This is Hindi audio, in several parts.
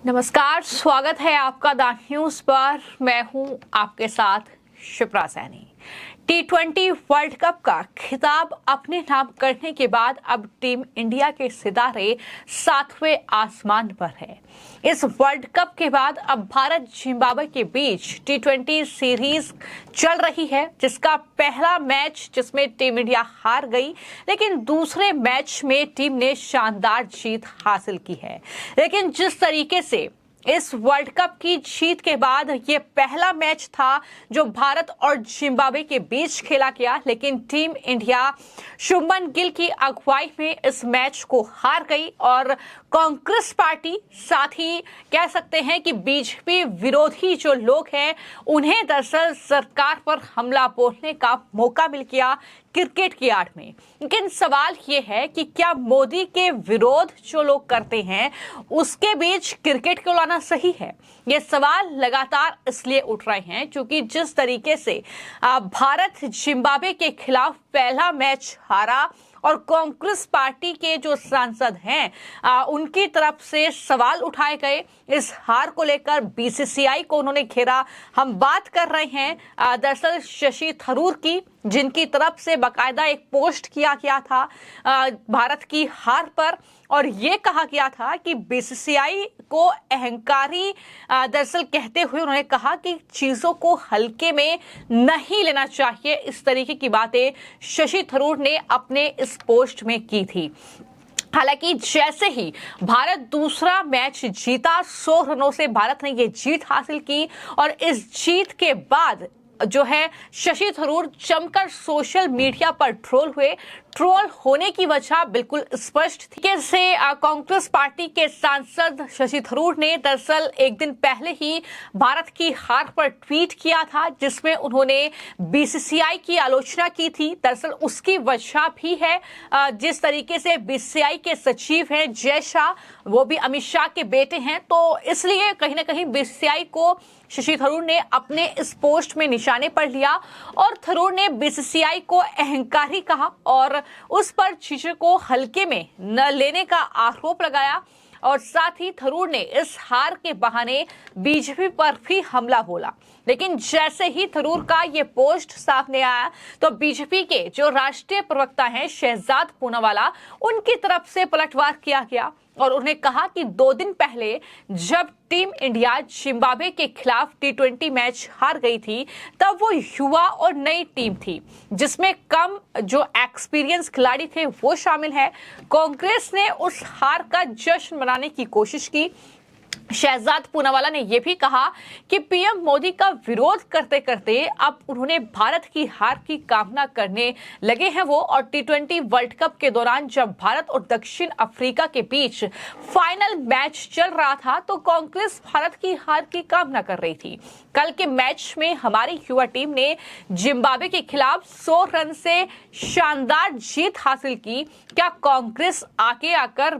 नमस्कार, स्वागत है आपका द न्यूज पर। मैं हूं आपके साथ Shipra Saini. T20 world cup का खिताब अपने नाम करने के बाद अब टीम इंडिया के सितारे सातवें आसमान पर है। इस वर्ल्ड कप के बाद अब भारत जिम्बाब्वे के बीच T20 सीरीज चल रही है, जिसका पहला मैच जिसमें टीम इंडिया हार गई, लेकिन दूसरे मैच में टीम ने शानदार जीत हासिल की है। लेकिन जिस तरीके से इस वर्ल्ड कप की जीत के बाद ये पहला मैच था जो भारत और जिम्बाब्वे के बीच खेला गया, लेकिन टीम इंडिया शुभमन गिल की अगुवाई में इस मैच को हार गई और कांग्रेस पार्टी, साथ ही कह सकते हैं कि बीजेपी विरोधी जो लोग हैं, उन्हें दरअसल सरकार पर हमला बोलने का मौका मिल गया क्रिकेट की आड़ में। लेकिन सवाल ये है कि क्या मोदी के विरोध जो लोग करते हैं उसके बीच क्रिकेट को लाना सही है? ये सवाल लगातार इसलिए उठ रहे हैं क्योंकि जिस तरीके से भारत जिम्बाब्वे के खिलाफ पहला मैच हारा और कांग्रेस पार्टी के जो सांसद हैं उनकी तरफ से सवाल उठाए गए, इस हार को लेकर बीसीसीआई को उन्होंने घेरा। हम बात कर रहे हैं दरअसल शशि थरूर की, जिनकी तरफ से बाकायदा एक पोस्ट किया गया था भारत की हार पर, और ये कहा गया था कि बीसीसीआई को अहंकारी दरअसल कहते हुए उन्होंने कहा कि चीजों को हल्के में नहीं लेना चाहिए। इस तरीके की बातें शशि थरूर ने अपने इस पोस्ट में की थी। हालांकि जैसे ही भारत दूसरा मैच जीता, 100 रनों से भारत ने ये जीत हासिल की और इस जीत के बाद जो है शशि थरूर जमकर सोशल मीडिया पर ट्रोल हुए। ट्रोल होने की वजह बिल्कुल स्पष्ट थी। कैसे कांग्रेस पार्टी के सांसद शशि थरूर ने दरअसल एक दिन पहले ही भारत की हार पर ट्वीट किया था, जिसमें उन्होंने बीसीसीआई की आलोचना की थी। दरअसल उसकी वजह भी है जिस तरीके से बीसीसीआई के सचिव हैं जय शाह, वो भी अमित शाह के बेटे हैं, तो इसलिए कहीं ना कहीं बीसीसीआई को शशि थरूर ने अपने इस पोस्ट में निशाने पर लिया और थरूर ने बीसीसीआई को अहंकारी कहा और उस पर चीजों को हल्के में न लेने का आरोप लगाया। और साथ ही थरूर ने इस हार के बहाने बीजेपी पर भी हमला बोला। लेकिन जैसे ही थरूर का ये पोस्ट सामने आया तो बीजेपी के जो राष्ट्रीय प्रवक्ता हैं शहजाद पूनावाला, उनकी तरफ से पलटवार किया गया और उन्हें कहा कि 2 दिन पहले जब टीम इंडिया जिम्बाब्वे के खिलाफ T20 मैच हार गई थी, तब वो युवा और नई टीम थी जिसमें कम जो एक्सपीरियंस खिलाड़ी थे वो शामिल है। कांग्रेस ने उस हार का जश्न मनाने की कोशिश की। शहजाद पूनावाला ने यह भी कहा कि पीएम मोदी का विरोध करते करते अब उन्होंने भारत की हार की कामना करने लगे हैं वो। और T20 वर्ल्ड कप के दौरान जब भारत और दक्षिण अफ्रीका के बीच फाइनल मैच चल रहा था तो कांग्रेस भारत की हार की कामना कर रही थी। कल के मैच में हमारी युवा टीम ने जिम्बाब्वे के खिलाफ 100 रन से शानदार जीत हासिल की। क्या कांग्रेस आगे आकर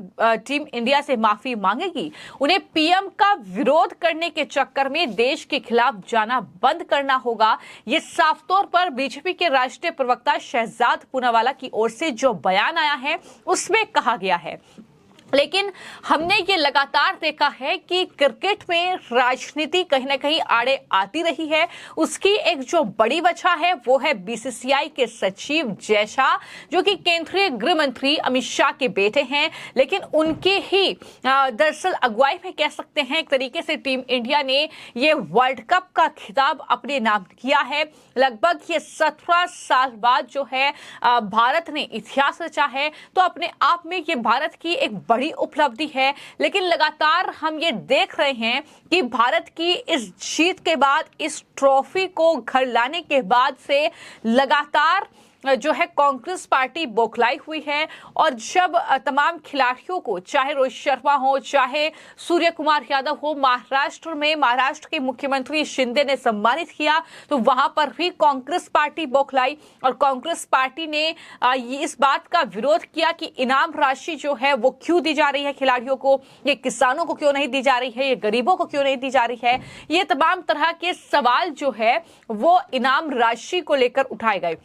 टीम इंडिया से माफी मांगेगी? उन्हें पीएम का विरोध करने के चक्कर में देश के खिलाफ जाना बंद करना होगा। ये साफ तौर पर बीजेपी के राष्ट्रीय प्रवक्ता शहजाद पूनावाला की ओर से जो बयान आया है उसमें कहा गया है। लेकिन हमने ये लगातार देखा है कि क्रिकेट में राजनीति कहीं ना कहीं आड़े आती रही है। उसकी एक जो बड़ी वजह है वो है बीसीसीआई के सचिव जय शाह, जो कि केंद्रीय गृह मंत्री अमित शाह के बेटे हैं। लेकिन उनके ही दरअसल अगुवाई में कह सकते हैं एक तरीके से टीम इंडिया ने ये वर्ल्ड कप का खिताब अपने नाम किया है। लगभग ये 17 साल बाद जो है भारत ने इतिहास रचा है, तो अपने आप में ये भारत की एक बड़ी उपलब्धि है। लेकिन लगातार हम ये देख रहे हैं कि भारत की इस जीत के बाद, इस ट्रॉफी को घर लाने के बाद से लगातार जो है कांग्रेस पार्टी बौखलाई हुई है। और जब तमाम खिलाड़ियों को, चाहे रोहित शर्मा हो, चाहे सूर्य कुमार यादव हो, महाराष्ट्र के मुख्यमंत्री शिंदे ने सम्मानित किया, तो वहां पर भी कांग्रेस पार्टी बौखलाई और कांग्रेस पार्टी ने इस बात का विरोध किया कि इनाम राशि जो है वो क्यों दी जा रही है खिलाड़ियों को, ये किसानों को क्यों नहीं दी जा रही है, ये गरीबों को क्यों नहीं दी जा रही है। ये तमाम तरह के सवाल जो है वो इनाम राशि को लेकर उठाए गए।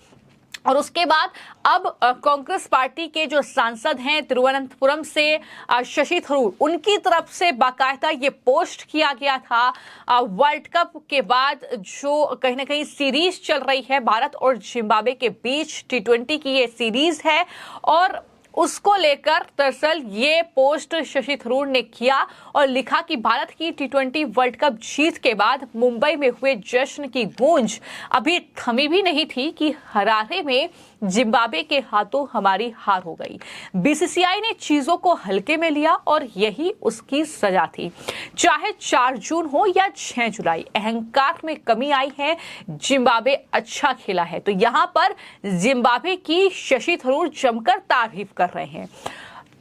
और उसके बाद अब कांग्रेस पार्टी के जो सांसद हैं तिरुवनंतपुरम से शशि थरूर, उनकी तरफ से बाकायदा ये पोस्ट किया गया था वर्ल्ड कप के बाद जो कहीं ना कहीं सीरीज चल रही है भारत और जिम्बाब्वे के बीच, T20 की ये सीरीज है और उसको लेकर दरअसल ये पोस्ट शशि थरूर ने किया और लिखा कि भारत की T20 वर्ल्ड कप जीत के बाद मुंबई में हुए जश्न की गूंज अभी थमी भी नहीं थी कि हरारे में जिम्बाब्वे के हाथों हमारी हार हो गई। बीसीसीआई ने चीजों को हल्के में लिया और यही उसकी सजा थी। चाहे 4 जून हो या 6 जुलाई, अहंकार में कमी आई है, जिम्बाब्वे अच्छा खेला है। तो यहाँ पर जिम्बाब्वे की शशि थरूर जमकर तारीफ कर रहे हैं।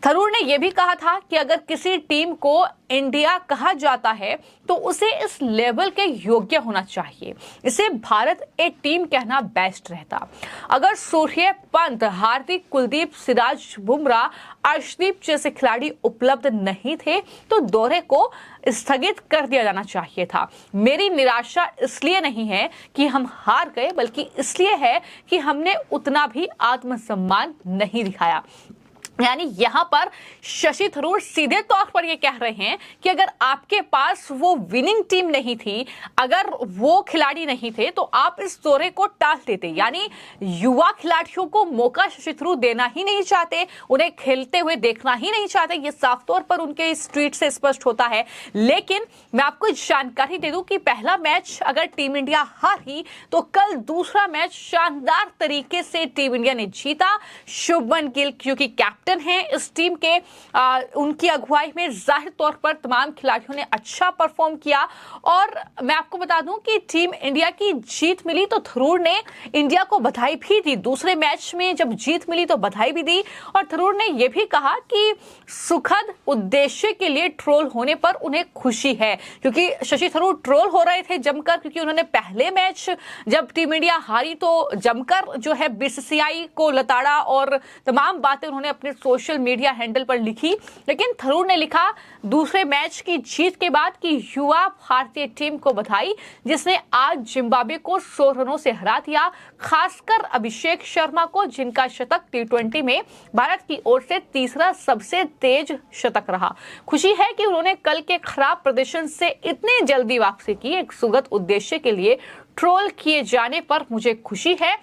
थरूर ने यह भी कहा था कि अगर किसी टीम को इंडिया कहा जाता है तो उसे इस लेवल के योग्य होना चाहिए। इसे भारत ए टीम कहना बेस्ट रहता। अगर सूर्य, पंत, हार्दिक, कुलदीप, सिराज, बुमराह, अर्शदीप जैसे खिलाड़ी उपलब्ध नहीं थे तो दौरे को स्थगित कर दिया जाना चाहिए था। मेरी निराशा इसलिए नहीं है कि हम हार गए, बल्कि इसलिए है कि हमने उतना भी आत्मसम्मान नहीं दिखाया। यानी यहाँ पर शशि थरूर सीधे तौर पर ये कह रहे हैं कि अगर आपके पास वो विनिंग टीम नहीं थी, अगर वो खिलाड़ी नहीं थे तो आप इस दौरे को टाल देते। यानी युवा खिलाड़ियों को मौका शशि थरूर देना ही नहीं चाहते, उन्हें खेलते हुए देखना ही नहीं चाहते। ये साफ तौर पर उनके इस ट्वीट से स्पष्ट होता है। लेकिन मैं आपको जानकारी दे दूं कि पहला मैच अगर टीम इंडिया हारी तो कल दूसरा मैच शानदार तरीके से टीम इंडिया ने जीता। शुभमन गिल क्योंकि कैप्टन हैं इस टीम के, उनकी अगुवाई में जाहिर तौर पर तमाम खिलाड़ियों ने अच्छा परफॉर्म किया। और मैं आपको बता दूं कि टीम इंडिया की जीत मिली तो थरूर ने इंडिया को बधाई भी दी। दूसरे मैच में जब जीत मिली तो बधाई भी दी और थरूर ने यह भी कहा कि सुखद उद्देश्य के लिए ट्रोल होने पर उन्हें खुशी है, क्योंकि शशि थरूर ट्रोल हो रहे थे जमकर, क्योंकि उन्होंने पहले मैच जब टीम इंडिया हारी तो जमकर जो है बीसीसीआई को लताड़ा और तमाम बातें उन्होंने अपने सोशल मीडिया हैंडल पर लिखी। लेकिन थरूर ने लिखा दूसरे मैच की जीत के बाद कि युवा भारतीय टीम को बधाई जिसने आज जिम्बाब्वे को 100 रनों से हरा दिया, खासकर अभिषेक शर्मा को जिनका शतक T20 में भारत की ओर से तीसरा सबसे तेज शतक रहा। खुशी है कि उन्होंने कल के खराब प्रदर्शन से इतनी जल्दी वापसी की। एक सुगत उद्देश्य के लिए ट्रोल किए जाने पर मुझे खुशी है।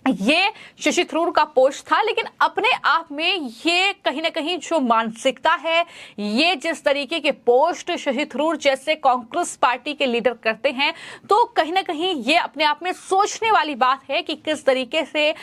ये शशि थरूर का पोस्ट था, लेकिन अपने आप में ये कहीं ना कहीं जो मानसिकता है, ये जिस तरीके के पोस्ट शशि थरूर जैसे कांग्रेस पार्टी के लीडर करते हैं, तो कहीं ना कहीं ये अपने आप में सोचने वाली बात है कि किस तरीके से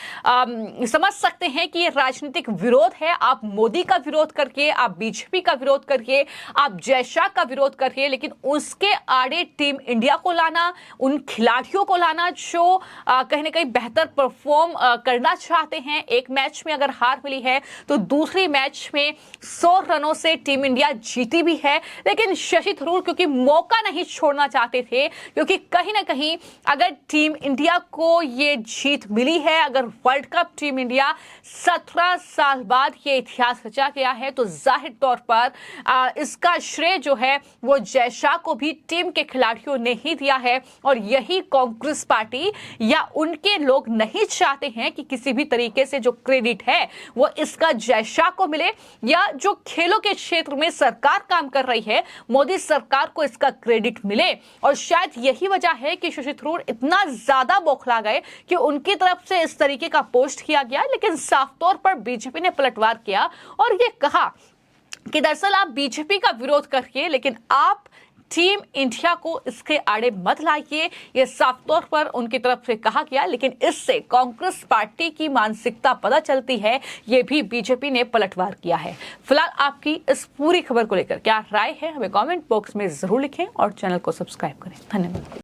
समझ सकते हैं कि ये राजनीतिक विरोध है। आप मोदी का विरोध करके, आप बीजेपी का विरोध करके, आप जय शाह का विरोध करके, लेकिन उसके आड़े टीम इंडिया को लाना, उन खिलाड़ियों को लाना जो कहीं ना कहीं बेहतर परफॉर्म करना चाहते हैं। एक मैच में अगर हार मिली है तो दूसरी मैच में 100 रनों से टीम इंडिया जीती भी है। लेकिन शशि थरूर क्योंकि मौका नहीं छोड़ना चाहते थे, क्योंकि कहीं ना कहीं अगर टीम इंडिया को ये जीत मिली है, अगर वर्ल्ड कप टीम इंडिया 17 साल बाद ये इतिहास रचा गया है, तो जाहिर तौर पर इसका श्रेय जो है वो जय शाह को भी टीम के खिलाड़ियों ने ही दिया है। और यही कांग्रेस पार्टी या उनके लोग नहीं चाहते हैं कि किसी भी तरीके से जो क्रेडिट है वो इसका जय शाह को मिले, या जो खेलों के क्षेत्र में सरकार काम कर रही है मोदी सरकार को इसका क्रेडिट मिले। और शायद यही वजह है कि शशि थरूर इतना ज्यादा बौखला गए कि उनकी तरफ से इस तरीके का पोस्ट किया गया। लेकिन साफ तौर पर बीजेपी ने पलटवार किया और ये कहा कि दरअसल आप बीजेपी का विरोध करके, लेकिन आप टीम इंडिया को इसके आड़े मत लाइए। ये साफ तौर पर उनकी तरफ से कहा गया। लेकिन इससे कांग्रेस पार्टी की मानसिकता पता चलती है, ये भी बीजेपी ने पलटवार किया है। फिलहाल आपकी इस पूरी खबर को लेकर क्या राय है, हमें कमेंट बॉक्स में जरूर लिखें और चैनल को सब्सक्राइब करें। धन्यवाद।